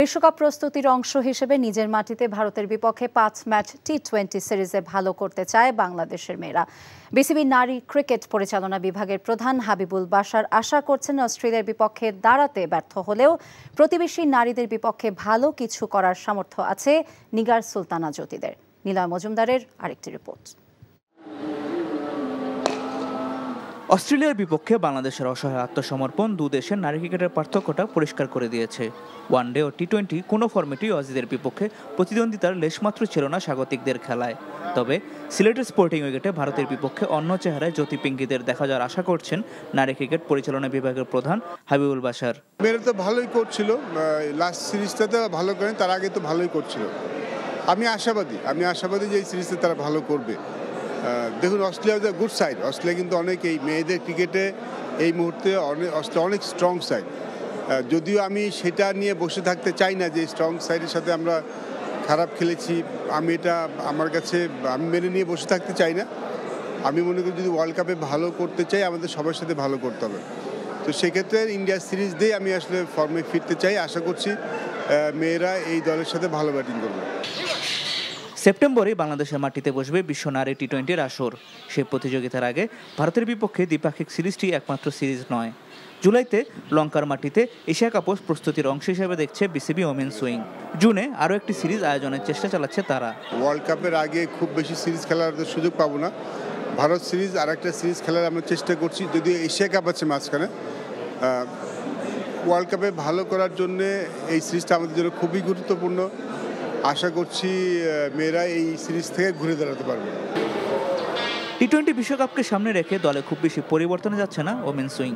বিশ্বকাপ প্রস্তুতির অংশ হিসেবে নিজের মাটিতে ভারতের বিপক্ষে 5 ম্যাচ টি-20 সিরিজে ভালো করতে চায় বাংলাদেশের মেয়েরা। বিসিবি নারী ক্রিকেট পরিচালনা বিভাগের প্রধান হাবিবুল বাশার আশা করছেন অস্ট্রেলিয়ার বিপক্ষে দাঁড়াতে ব্যর্থ হলেও প্রতিবেশী নারীদের বিপক্ষে ভালো কিছু করার সামর্থ্য আছে নিগার সুলতানা জ্যোতিদের। নিলয় মজুমদারের আরেকটি রিপোর্ট। অস্ট্রেলিয়ার বিপক্ষে বাংলাদেশের অসহায় আত্মসমর্পণ দু দেশের নারী ক্রিকেটের পার্থক্যটা পরিষ্কার করে দিয়েছে। ওয়ানডে ও টি-20 কোনো ফরম্যাটেই অজিদের বিপক্ষে প্রতিদ্বন্দ্বিতার লেশমাত্র ছিল না স্বাগতিকদের খেলায়। তবে সিলেটের স্পোর্টিং উইকেটে ভারতের বিপক্ষে অন্য চেহারায় জ্যোতি পিঙ্কিদের দেখা যাওয়ার আশা করছেন নারী ক্রিকেট পরিচালনা বিভাগের প্রধান হাবিবুল বাশার। মেয়েরা তো ভালোই করছিল, লাস্ট সিরিজটাতে ভালো করেন, তার আগে তো ভালোই করছিল। আমি আশাবাদী যে এই সিরিজে তারা ভালো করবে। দেখুন, Australia is a good side. Australia কিন্তু অনেক এই মেয়েদের ক্রিকেটে এই মুহূর্তে অস্ট্রেলিয়া অনেক স্ট্রং সাইড। যদিও আমি সেটা নিয়ে বসে থাকতে চাই না যে স্ট্রং সাইডের সাথে আমরা খারাপ খেলেছি, আমি মেনে নিয়ে বসে থাকতে চাই না। আমি মনে করি যদি ওয়ার্ল্ড কাপে ভালো করতে চাই আমাদের সবার সাথে ভালো করতে হবে। তো সেক্ষেত্রে ইন্ডিয়া সিরিজ দিয়ে আমি আসলে ফর্মে ফিরতে চাই। আশা করছি মেয়েরা এই দলের সাথে ভালো ব্যাটিং করবে। সেপ্টেম্বরে বাংলাদেশের মাটিতে বসবে বিশ্ব নারী টি-20-র আসর। সেই প্রতিযোগিতার আগে ভারতের বিপক্ষে দ্বিপাক্ষিক সিরিজটি একমাত্র সিরিজ নয়। জুলাইতে লঙ্কার মাটিতে এশিয়া কাপ প্রস্তুতির অংশ হিসেবে দেখছে বিসিবি ওমেন্স উইং। জুনে আরও একটি সিরিজ আয়োজনের চেষ্টা চালাচ্ছে তারা। ওয়ার্ল্ড কাপের আগে খুব বেশি সিরিজ খেলার সুযোগ পাবো না। ভারত সিরিজ আর একটা সিরিজ খেলার আমরা চেষ্টা করছি, যদিও এশিয়া কাপ আছে মাঝখানে। ওয়ার্ল্ড কাপে ভালো করার জন্যে এই সিরিজটা আমাদের জন্য খুবই গুরুত্বপূর্ণ। আশা করছি মেয়েরা এই সিরিজ থেকে ঘুরে দাঁড়াতে পারবে। টি-20 বিশ্বকাপকে সামনে রেখে দলে খুব বেশি পরিবর্তনে যাচ্ছে না women's wing.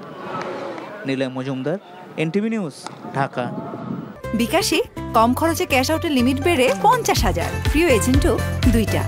Niloy Majumdar, NTV news, Dhaka. বিকাশে কম খরচে ক্যাশ আউটের লিমিট বেড়ে 50,000, প্রিয় এজেন্টও 2টা।